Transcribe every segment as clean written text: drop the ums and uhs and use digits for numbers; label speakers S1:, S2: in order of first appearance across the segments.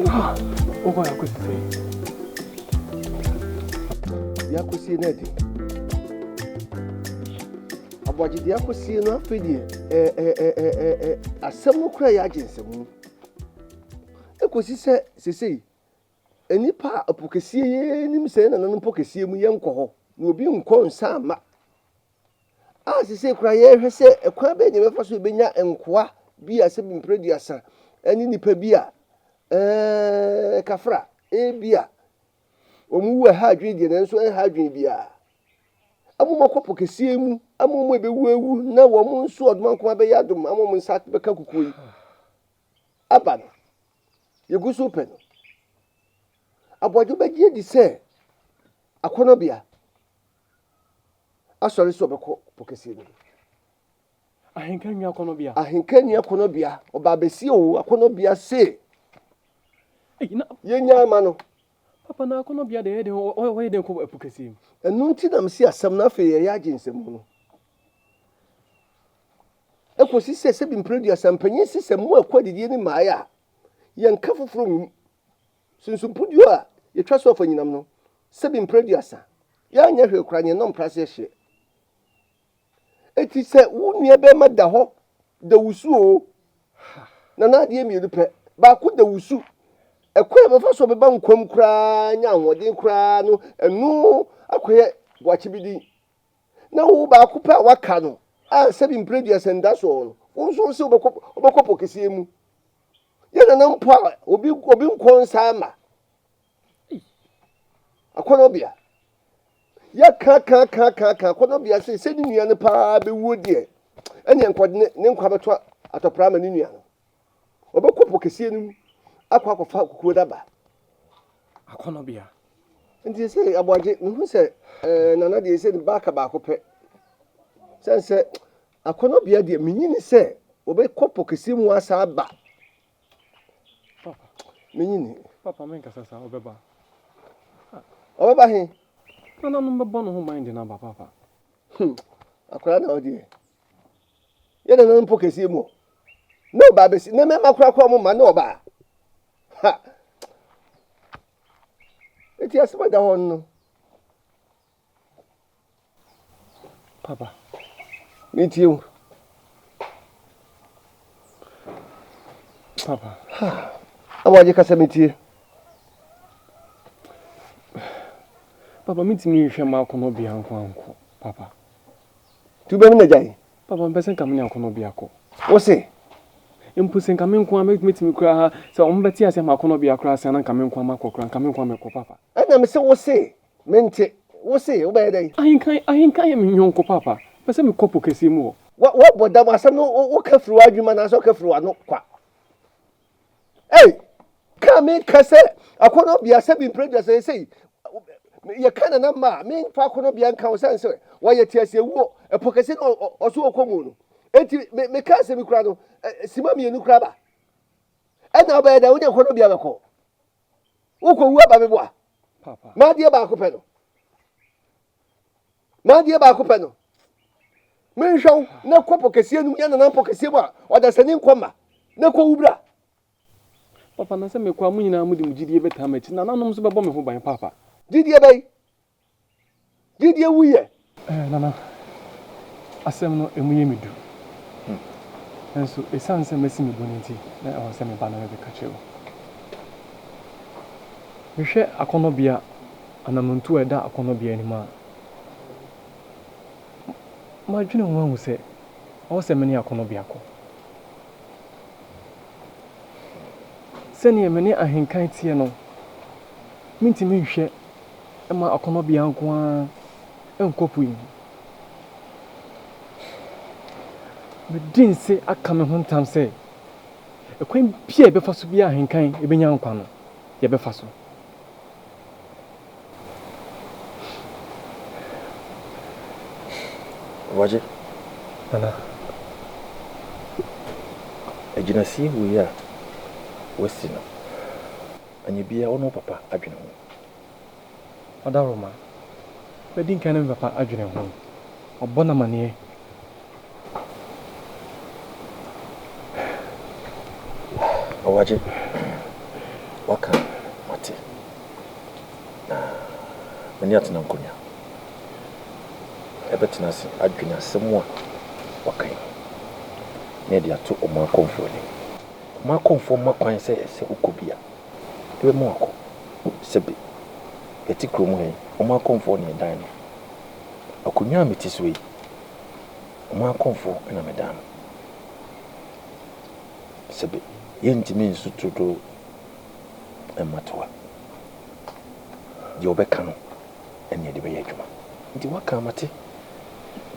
S1: Oh boy, I could say.
S2: Yakusi Nedi. Aboji the Yakusi no afedi asem kura ya agensem. Ekosi se enipa apokesie nim se na nan pokesie mu yenko ho. Na obi nko nsa ama. Se kura ye hwe se ekwa be nye befa so benya enkoa bi asem mpreduasa. Eni nipa bi a kafra bia omuwe ha adwen die nanso ha adwen bia amomo kopo kesie mu amomo ebewu ewu na wo mo nso odman koma be yadom amomo nsa beka kukuyi aba no yeguso pe no abojo begie di se akono bia asori so beko pokesie no
S1: Ahenkanyi
S2: akono bia oba besie o akono bia se yenya ma no
S1: Papa na akono bia de o de ko epukesi
S2: enu nti na msi asam na fe ye aginsem no ekosi se bi mpreduasa mpanyin sisem mu akwadidie ni maaya yenka foforo mu sunsumpudio a yetwa so afa nyinam no se bi mpreduasa ya anya hwe kuranye no mprase hye eti se wunua be mada ho da wusu o na de emielu pe ba ko da wusu ekwe be fa so be ba nkwam kura nya anwodin kura no enu akoye bwachibidi na wo ba ko pa waka no a sebi mpreduasa nda so no wo so se obekọ kesie mu ye na mpo a obi nko nsa ama akono bia ya ka akono bia se ni nua ne pa be wuo die ene nkode ne nkwa beto atopra ma ni nua no obekọ kesie nu akwa kukuo daba
S1: akono bia
S2: nti se aboaje mehu se nana de se ba ka ba ko pe sense akono bia de menyini se obekọ kesie mu asa aba
S1: papa
S2: menyini
S1: papa men kasa sa obeba
S2: he
S1: na no bebo no ho mind na ba papa
S2: akora na odi ye na mpo kesie mu no ba besi na me makora kwa mu ma na oba ha eti asema da hon no
S1: papa
S2: metiu
S1: papa
S2: awaje kasa metie
S1: papa mitimi hwe ma akono bia nko papa
S2: tu be na jai
S1: papa mpese kam ni akono bia ko
S2: wo se
S1: impuse kam nko a mitimi kura ha se ombeti ase ma akono bia kura ase na kam nko ma kokura kam nko me ko papa
S2: ana me se wo se mente wo se wo be dai
S1: ahinkan ye me nyonko papa pese me kopo kesi mu
S2: wa boda ma asem no wo kafiri adwuma na so kafiri ano kwa kame kase akono bia se bi producer say ye kana na ma me fa akono bia nka wo sanse wa ye tiase wo epokese no oso okomu no enti me kase mi kura no sima mi enu kura ba na ba da wo de akono bia beko wo ko wu aba me boa
S1: papa
S2: ma die ba ko pe no me hwon na kopo kese enu ya na pokese bo a oda sani nkoma na ko wubra
S1: papa na se me kwa munyina mu di mugidie beta ma chi na nanom so bebo me ho ban papa
S2: didie bai didie wuye
S1: nana asem no emuye medu enso esanse mesi me bonenti na o se me ba na be ka chewo mehwe akono bia anamuntu eda akono bia ni ma dwene ho ahu se o se me ni akono bia ko seni me ni ahenkan tie no mintimi hwe ema akono bia nko a enkopu yi me din se aka me ho ntam se ekwan bia be faso bia ahenkan ebenya nkwa no ye be faso
S3: waje
S1: nana
S3: ejinasi wi ya wesino anya bia ono papa adwene ho
S1: odaroma bedin kan papa adwene ho obona mane
S3: waje waka mate na mani atena nkonya ebetena se adwene asɛm a waka na de ato o ma konfo ni ma konfo ma kwan sɛ ukobia ebe mo akɔ sebe eti krom he o ma konfo ni dan no akonya meti so yi o ma konfo na medan sebe yentimi nsutudo ematoa di obeka no ene de beye adwuma nti waka mate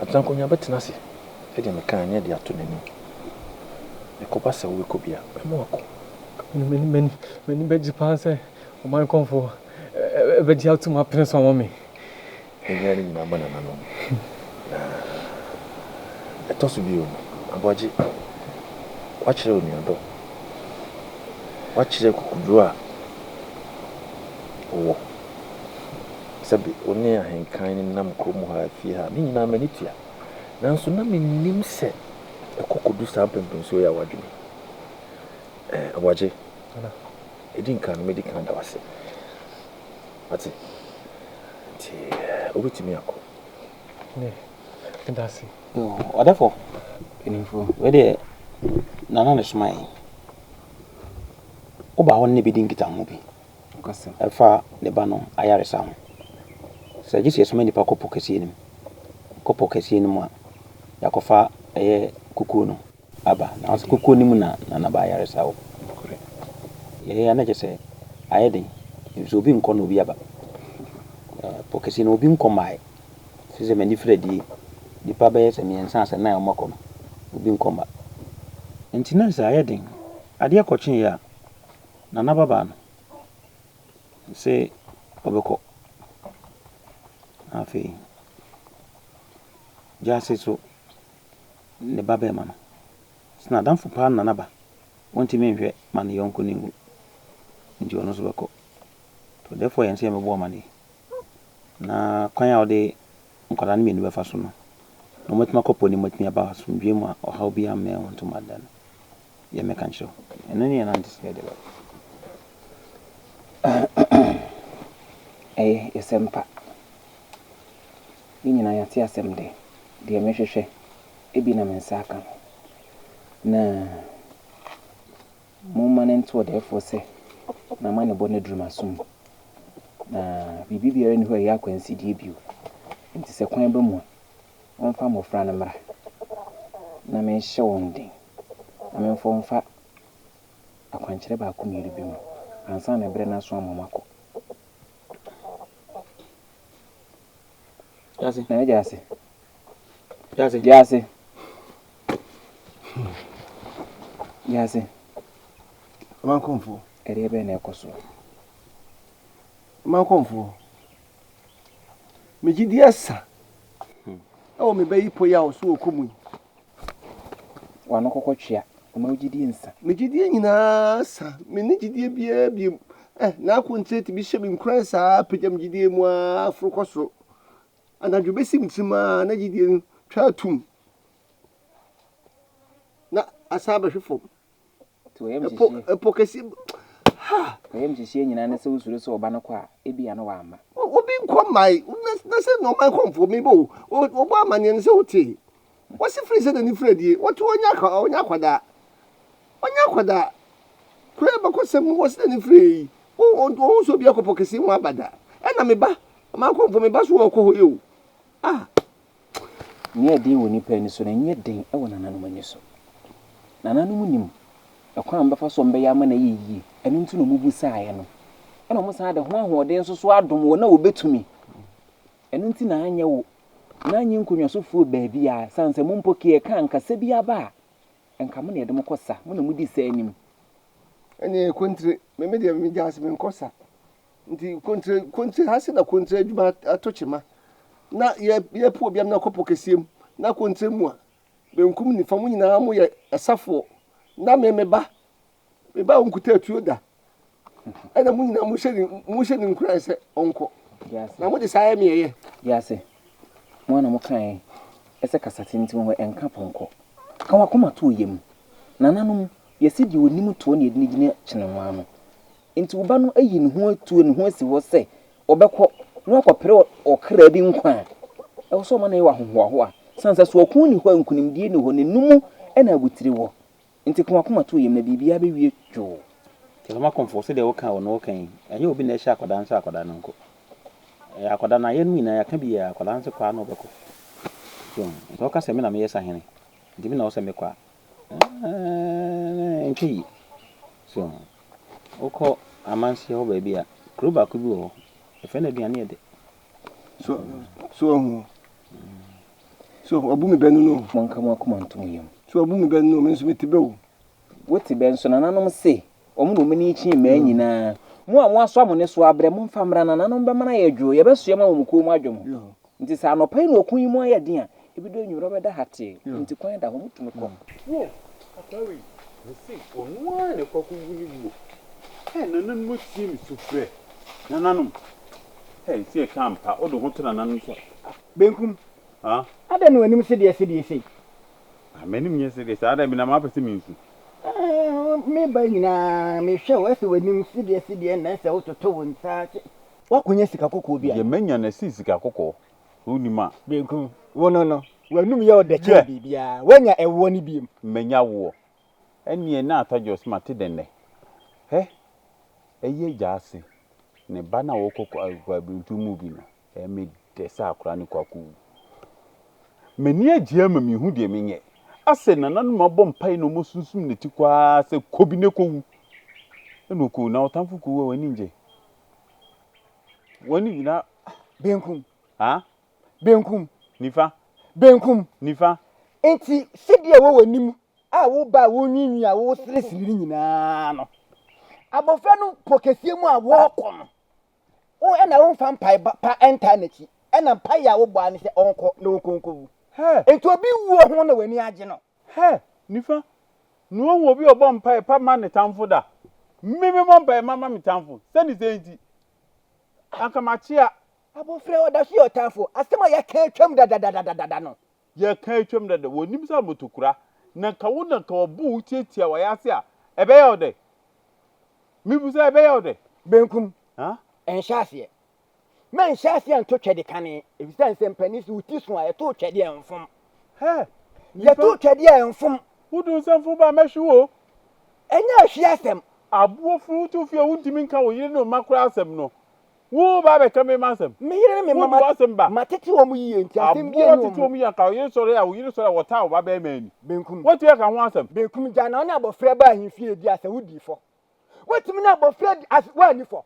S3: atankonya betena se e de meka anya de ato nani e ko pasa we ko bia e mo akọ
S1: meni beji panse o man konfo e beji auto ma prince o me
S3: enya ni na bana na no e to so bi o aboji wachire oni odo wachire kukuduru a wo sabi oni ahenkan ni nam krom ha fi ha ni nyina manitia nanso na menim se ekokodu sa pempemso ya wadwene awaje ana edin kan medical da wase ati ti obitimi akọ
S1: ne ndasi
S4: odafo penifo we de nana ne smai oba won ne bidin kita ho bi
S1: kasa
S4: efa ne ba no ayare sa ho se gisi esoma nipa kopo kesi ni mu a yakofa eye kuku no aba na as kuku ni mu na ba ayare sa ho ye ya na jese ayede nso bi nko no bi aba pokesi no bi nko mai se mani fredi nipa ba yese miensa ase na omako no obi nko ma ntina sa ayede ade akọchin ya na baba no se obeko afi jase so ne baba ma no sna danfo pa na ba wonti me nhwe ma ne yonko ne ngu nti ono so beko to therefore yense me bo ma ne na kwan ya ode nkwala ne menu befa so no no matuma kopo ni matumi aba so ndwe mu a oha obi am me wonto madan ye me kan show enani na anticipate ba
S5: esempa ni nyina yate asem de mehwehwe ebi na mensa aka na mo manento therefore say na mane bone drumasum na bibi biara ni ho ya akwansi die bio nti se kwan ba mu on fa mo fra na mra na me hye won den na me fo mfa akwankyere ba ko mi bi mu ansa na bre na so amamako
S4: Yasi
S5: na yasi
S2: man konfo
S5: ere be na ekoso
S2: man konfo me gidi asa o me bayi po ya o so okomu
S5: wano kokotwea o ma gidi nsa
S2: me gidi nyina sa me ni gidi bia biem na akontre ti bi hye me nkran sa pejam gidi mu afro koso anadwo besim tima na gidi twa tum na asaba hwefo
S5: to yem
S2: epokesi
S5: ha yem hye nyina na se usuro so oba no kwa ebia no wa ama
S2: obi nkomai na se no man komfo me bo obo amane ne se wote wasi free se ni fredi wote onya kwada kure ba ko sem wasi ni free o so bia ko pokesi mu abada na me ba man komfo me ba so wo ko ho e
S5: nye den woni pa ni so na nye den e wona nanu mani so nanu nim akwa mbafa so mbe ya ma na yiyi enu ntu no mubu saaye no ena mo saa de ho ahoden so so adom wo na obetumi enu nti na anya wo na anyi nkonwa so fu baabi ya sanse mo mpoke e kan kasa bi aba enka mo na yede mo kosa mo na mudi sa anim
S2: ene kontre me de me jas me nkosa nti kontre hase na kontre adwuma atochima na ye po biam na kopo kesiem na kontre mu a benkum ni famu nyina mo ye asafo na me ba onkuta atuo da ana mu nyina mu hye ni nkura se onko na mo de saa me ye
S5: yase mo na mo kan ese kasate nti ho enka ponko kan wakoma to yem nananum yesi di onim to na edini gine chenenwa no nti uba no ayi ne ho atuo ne ho asi wo se obekọ no akọpere okra bi nkwa e wo so ma na ye wa hoho a sansa so okun ni ho nkunimdie ni ho ne numu na abutire wo nti kuma to yem na bibia be wie dwo
S4: te ma konfo se de wo kan wo no kan enye obi na ehia akoda no nko akoda na ye nu na ya ka bi ya akoda nse kwa no beko so ka se me na me yesa hene ndi me na wo se me kwa nki so oko amansi ho ba bia kruba ku bi wo efe na aduane de
S2: so abu me benu no
S5: monka mo akoma ntom yem
S2: so abu me benu no me nso metibe wo
S5: woti ben so nananom se omu no mani chi ma nyina mo a mo aso amone so abre mo mfa mra nananom be mana ye dwo ye beso ye ma mo ko mu adwo nti sa no pai no okun yi mu ayede a ebido nwuro be da hate nti kwan da ho mutum ko
S6: wo akawi se onwa ne kwaku wuni wo nanan mo tim sufre nananom se kampa odo ho tena nanan so
S7: benkum
S6: ha
S7: ada no anim se de se
S6: amenim nye se de sa ada bi na ma pese minsu
S7: me ba nyina me hwe wo se wanim se de na se wototo won sa wakonya sika kokko bia
S6: ye manya na sika kokko onima
S7: benkum wo no wanum ye odeche bibia wanya ewo ni biem
S6: manya wo enie na atajo smart denne eye jase ne bana wo kokko agwabuntu mu bi no me de sa akura ne kwaku meni agia ma mi hu de menye ase nanan mabɔ mpai no mosunsum ne ti kwa se kobi ne kowu enoku na otamfu ku wani nje wani gina
S7: benkum
S6: ha
S7: benkum
S6: nifa
S7: enti sidie wo wanim a wo ba wo nwinwi a wo sresiri nyina no abofra no pokesie mu a wo kɔ no wo na wo mfa mpai pa enter na ki na mpai ya wo bɔ ani se onko na wo konko enti obi wuo ho na wani age no
S6: nifa no wo bi obɔ mpai pa ma ne tamfo da mimi mo mpai mama mi tamfo sani senti aka machia
S7: abofra oda so yotamfo asema ya kan twam da no
S6: ya kan twam da wonim sa motokura na ka wo na ka obu tietia wa ya se a ebe ya ode mi bu sa ebe ya ode
S7: benkum
S6: ha
S7: enhyase men hyase anto twede kane ebisan se mpanis uti so a to twede enfom ya to twede enfom
S6: wudu sanfo ba mehwo
S7: enya ahwiasem
S6: abuo furu to fie wuntimi nka wo yire no makura asem no wo ba be kame masem
S7: me yire me mama matete wo mu yiye nti asem bi enu
S6: wo mu ya ka yire sore a wo yire sore wota wo ba be mani
S7: benkum
S6: what you ka ho asem
S7: benkum ja na ona abofra ba ahimfie di asa wudi fo wotimi na abofra as wa ni fo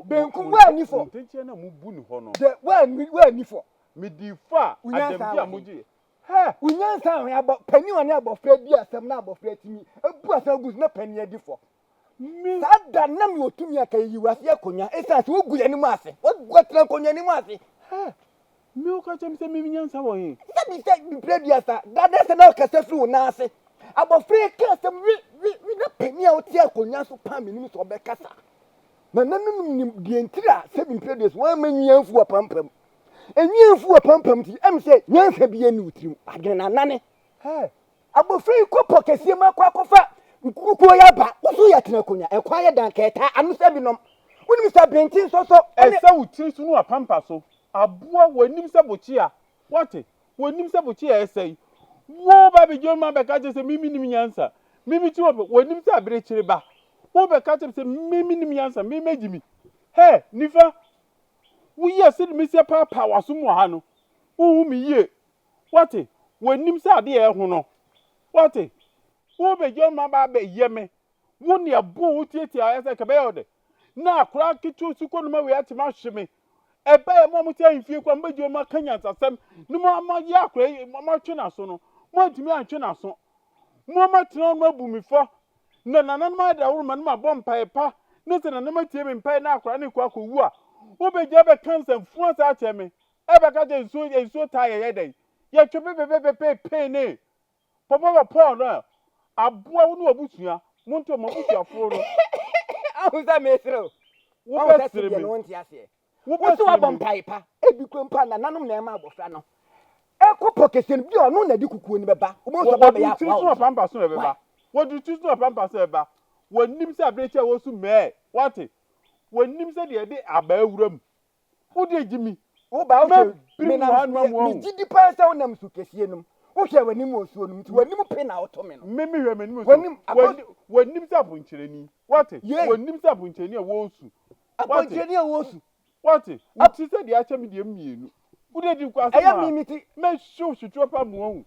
S7: benkum wa ni fo
S6: ntenche na mu bu ni ho no
S7: de wa ni fo
S6: me di fa adem bi amuji
S7: unyansa ho abo pani one abofra di asem na abofra timi ebu asem gus na pani adi fo sada na mi otumi aka yi wase akonya esase wo gule ni mu ase wo gwatra konya ni mu ase
S6: mi o ka chem se mi nyansa wo yin
S7: sabi se bi predia sa dada se na ka se fru na ase abofra ka se wi na pani a oti akonya so pa mi ni so be kasa na nanum ni die ntira se bi predia so wa manwianfu apampam enwianfu apampam ti em se nyansa bi eni utirim adwena na nane abofra ko pokesie makwa kofa nkukuo ya ba woso ya tena konya ekwa ya dan keta anu se binom wonim sa bentin so
S6: esa wutiri so no apampa so aboa wanim se bochia wate wanim se bochia esai wo ba be joma be ka je se mimi nim nyansa mimi ti wo wanim se abere chire ba wo be ka je se mimi nim nyansa mimi jimi nifa wo ye se mi se papa waso mu ha no wo mi ye wate wanim se ade e ho no wate wo be joma ba be yeme wo ne abo wo tietia ya se ka be yode na akura kitu suko no ma we atima hweme ebe e mo mutia mfie kwa mba joma kanya nsasem no mo ma ya akura mo twe na so no mo atimi antwe na so mo ma tena no abu mi fo na nanan ma da wo ma no ma bom pa ne se na ma tie me mpa na akura ne kwa kowu a wo be je be kansa fu asa acheme ebe ka je nso ta ye den ye twe pe ne papa pa no aboa wo no abusua monto mo busuafo no
S7: ahuza mesro
S6: wo be sire me
S7: no nti ase wo so abom paipa ebi kwempa na nanom na ema abofra no eko pokesen bi ono na di kukuo ni beba wo so ba ya
S6: kwa wo pampa so beba wo du tu so pampa so beba wo nim se abrecha wo su me Wate? W'anim sɛ deɛ de aba awura mu. Wode gimi.
S7: Wo ba wo
S6: Me na mo.
S7: mi gidi pa sɛ wo nam so kɛsie nom. Wo hwɛ w'anim wɔ suo nom nti w'anim pe na woto me no.
S6: Me hwɛ m'anim
S7: W'anim
S6: w'anim sɛ abonkyerɛni. Wate?
S7: Yei.
S6: W'anim sɛ abonkyerɛni a wɔsu.
S7: abɔnkyerɛni a wɔ su.
S6: Wate? Wuti sɛ deɛ akyɛ me deɛ mmienu. Wode di kwa asɛm
S7: Ɛyɛ mi ti.
S6: Me show sutuo pa mo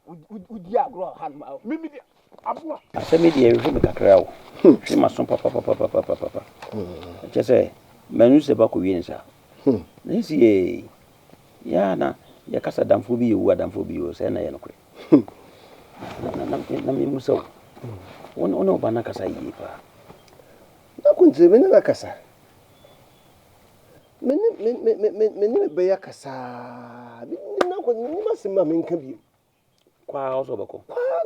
S6: hu.
S7: Udi agorɔ ha no ma wo.
S6: Me di aboa.
S4: asɛm yi deɛ ɛhwɛ me kakra o hwɛ maso papapapapapapa ɛkyɛ sɛ manu sɛ bakɔ wie ne saa na ɛsi yɛ na yɛkasa damfoɔ bi yɛwu adamfoɔ bi yɛwu sɛ na yɛ nokorɛ na memu sɛ wo ne woba no kasa yie paa
S2: Na kunze me na kasa. Me be ya kasa. Bi na ko ni masema me nka bi.
S4: kwaa ɔsɔ bɛkɔ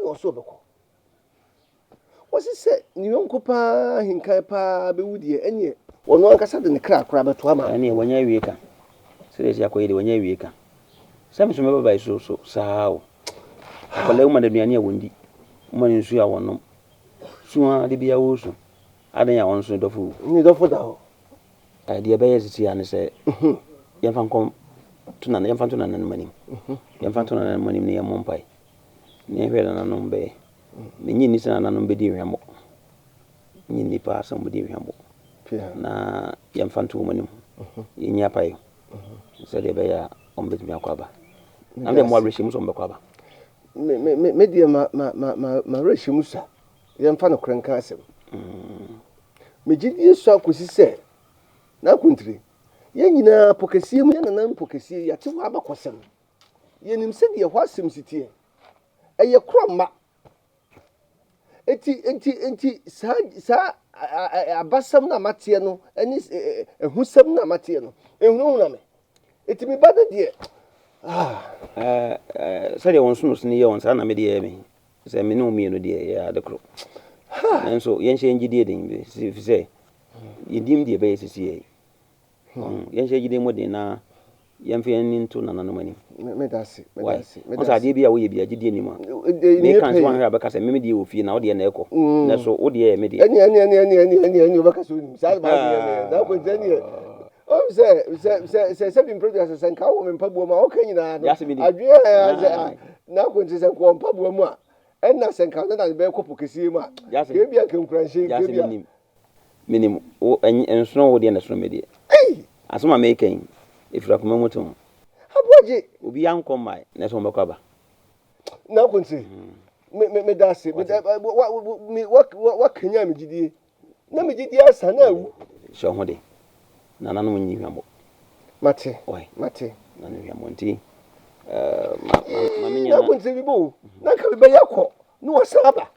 S2: Na so beko. Wasi se ni yonko pa hinkan pa be wudie enye. Wono ankasa de ne kra akra beto ama.
S4: ɛne wɔnyɛ awie ka sɛ ɛsi akɔyɛ de wɔnyɛ awie ka sɛ me so mɛbɛbae so saa o akɔla woma no aduane a wɔndi woma no nsuo a wɔnom sua de bia wɔ so adan a wɔn so dɔfo
S2: Ni dofo da ho.
S4: deɛ ɛbɛyɛ sisi a ne sɛ yɛmfa nkɔ yɛmfa to nananom anim yɛmfa to nananom anim ne yɛmmɔ mpae ne yɛhwɛ nananom bɛyɛ menyi nni sɛ nananom bɛdi nhwɛmmɔ nyi nni paa sɛ mbɛdi nhwɛmmɔ na yɛmfa nto wɔn anim yɛnyi apae sɛdeɛ ɛbɛyɛ a ɔmbɛtumi akɔ aba na deɛ mo awerɛhyɛ mu sɛ ɔmbɛkɔ aba
S2: Me dia ma rehim sa. Yemfa no krenka asem. Me gidi so akosi se. Na kuntiri. Ye nyina pokesie mu ye nanan pokesie ya te ho abakosem. Ye nim se de ho asem sitie. Eye kroma. Enti sa abasam na matie no ani ehusam na matie no. Ehunu na me. Enti me bada de
S4: sɛdeɛ wɔn so no so ne yɛ wɔn saa na mede yɛ me sɛ me ne wo mmienu deɛ yɛ ade koro nanso yɛnhyɛ yɛngyidie den bi fi sɛ yɛdim deɛ ɛbɛyɛ sisi yɛnhyɛ gyidie mu den na yɛmfa yɛni nto nananom anim
S2: me dase
S4: ɔsɛ adeɛ bi a woyɛ bi agyidie nim a meka nso wanhwɛ a bɛka sɛ meme deɛ wɔ fie na wodeɛ na ɛkɔ na so wodeɛ yɛ me deɛ
S2: ɛne wobɛka so nim saa baadeɛ na akɔntɛ se bi produce se nka wo me mpabuo ma okay nyina no adwe na akɔntɛ se ko mpabuo mu a ɛna se nka na be kɔpo kesie mu a ke bia kenkuranhye ke bia
S4: minim ensono wo deɛ na sono me deɛ asoma me kan efira kuma mutum
S2: aboje
S4: obi yankɔ mai na so mbɛkɔ aba
S2: na akɔntɛ me dase wa kanya me gidie na me gidie asa na awu
S4: hyɛ ho de nana no nyi hwambo
S2: mate
S4: nana hwambo nti
S2: na kunti bibo na ka be yakɔ no wasaba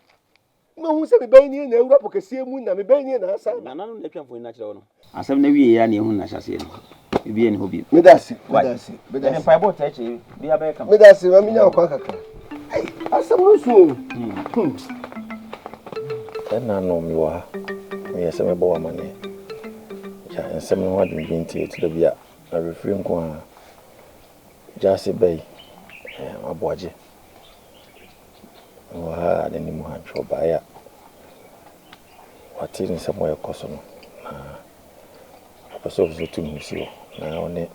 S2: ma hu se be ni na ewura pokesie mu na me be ni na asaba
S4: nana no na twamfo na kyerɛ wo no asɛm na wie ya na ehu na hyase no bibie ne ho bi
S2: me dase
S4: ne pai bɔ tɛkye bi abɛyɛ kam
S2: me dase ma minya kwa kakra asɛm no so
S3: ɛna no mi wɔ ha me yɛ sɛ me bɔ amane ya nsɛm no adwendwen nti to da bia na refri nko a jase bay aboaje wa de ni mu ha tro ba ya wati ni nsɛm yɛ kɔso no na apaso so tu mu si na one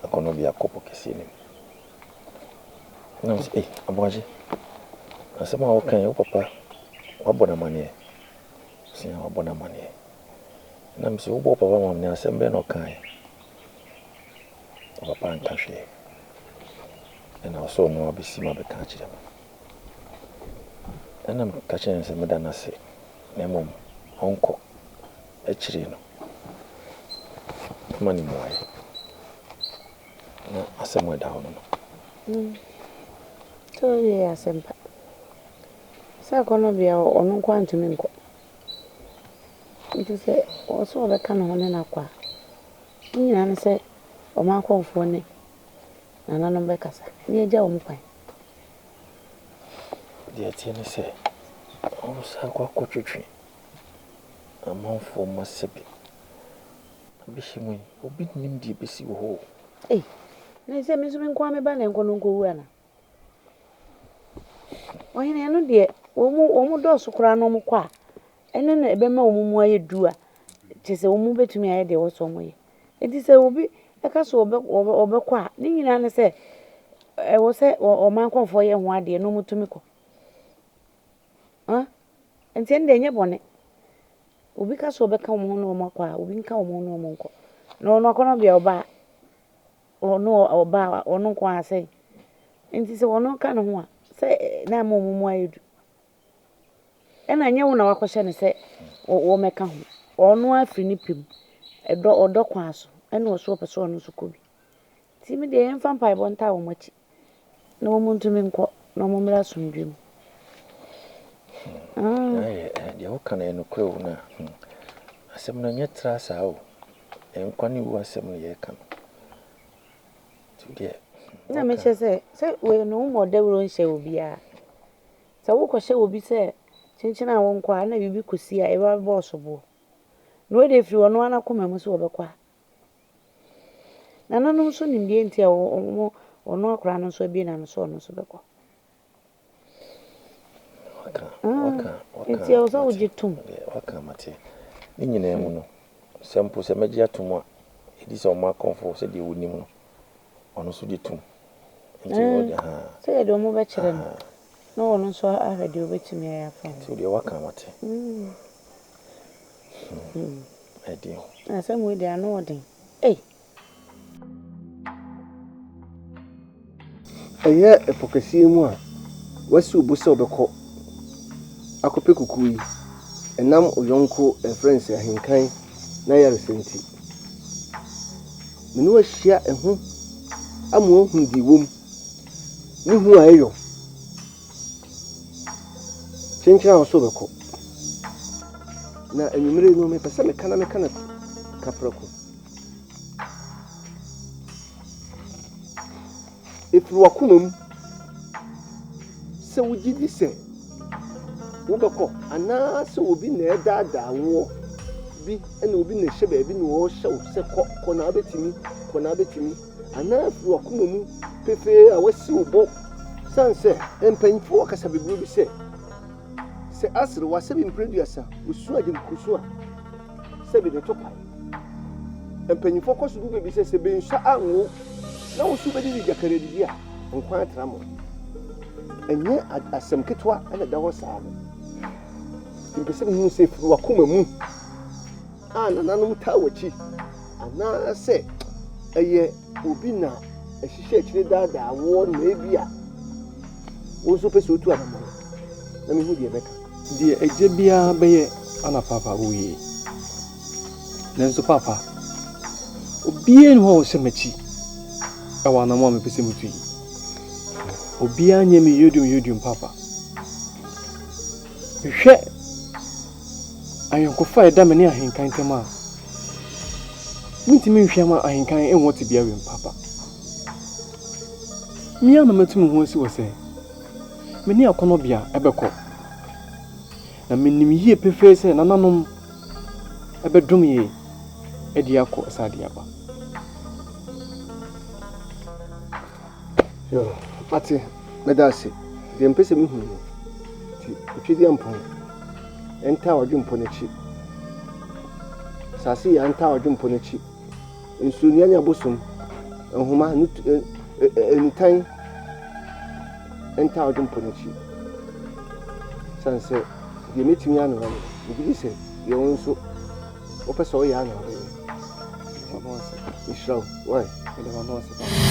S3: akono bia kopo kesi ni na aboaje asɛm a wokan wo papa wabɔ na mane si na wabɔ na mane na msi wo papa ma ne asɛm bɛ no kan papa nka hwɛ na so no abisi ma bɛka kyerɛ me na ka kyerɛ nsɛm da na se na mom onko akyire no mani moai na asɛm da ho no
S8: to yɛ asɛm pa sɛ kono bia ɔno nkwa ntumi nkɔ nti sɛ ɔso ɔbɛka no ho ne nakɔ a nyina ne sɛ ɔma akɔmfoɔ ne nananom bɛkasa ne agya wɔ mu kwan
S3: deɛ tie ne sɛ ɔsa akɔ akɔtwetwe amanfoɔ masɛbi bɛhyɛ mu obi nim deɛ bɛsi wɔ hɔ
S8: na sɛ me nso me nkwa me ba na nkɔ no nkɔwu ana ɔhene no deɛ wɔn mu dɔɔso koraa no mu kɔ a ɛne na ɛbɛma wɔn mu ayɛ du a kyese wo mu betumi aye de wo so mo ye enti se obi eka so obekọ a ni nyina ne se wo se o man konfo ye ho ade no mutumi kọ enti ende nye bone obi ka so obeka mo no makọ a obi nka mo no mo nkọ no no kono bia oba ono nkọ ase enti se wono ka no ho a se na mo ayedu ena nye wo na wakọhye ne se wo meka ho ono afiri ni pim odo kwa aso ena wo so pese ono so kobi ti mi de emfa mpa ibo nta wo machi na wo muntumi nkọ na wo mra sundwem
S3: dia wo kana no kro na asem no nyetra sa o enkwani wo asem ye kan tudie
S8: na me se we no mo de woro nhye obi a se wo kọ hye obi se chinchina wo nkọ na bibi kosi a e ba boss bo no de firi wono ana koma mu so obekwa na nanu so nimdie ntia wo ono akra no so bi na no so ono so bekọ
S3: waka
S8: nti o so ujitum
S3: waka mate ni nyina mu no sempo se meji atum a edi so ma konfo se de wonim no ono so ditum nti wo de
S8: se de mo be kire no no ono so ahade obetimi ya fa
S3: nti de waka mate edi
S8: asem we de ano odin
S2: eye epokasi mu a wasi obusa obekọ akope kuku yi enam oyonko friends ahinkan na yaresenti menu ahia eho amu ohun di wom ni hu ayo chenchina oso beko na enyumire no me pesa me kana kaprako ifru wakumam se wugidi se wobekọ ana se obi na edada wo bi ena obi na hye ba bi na wo hye se kọ na betimi ana ifru wakumam pefe a wasi obo sanse empanfo akasa bebu bi se asre wasabi mpreduasa osu agye kusu a se bi de topa empanfo koso bu bi se be nsa anwo na wosu be di jakare di a nkwan tramo enye asem ketwa ana da ho saa no impese mu se ifru wakoma mu ana nanom tawachi ana se eye obi na ehihye akire dada wo na ebia wo so pese otu anamo na me hu die beka
S1: die eje bia beye ana papa oye nenso papa obie no ho se machi awa na mo me pese mutu yi obie anye me yodium papa hwe ayonkofa eda me ne ahenkan tema minti me hwe ma ahenkan enwo te bia wem papa mia na matum ho si wo se me ne akono bia ebekọ na menim yie pefe se nananom ebedum ye edi akọ asade aba
S2: yo ate medase de mpese me hu ti otwedi ampon enta wadwumpo n'echi sase ya enta wadwumpo n'echi nsunia nya bosom nhoma enitan enta wadwumpo n'echi sanse de metimi anu anu bi se ye wonso o pese o ya anu anu
S1: Vamos,
S2: Israel, why?
S1: ele vai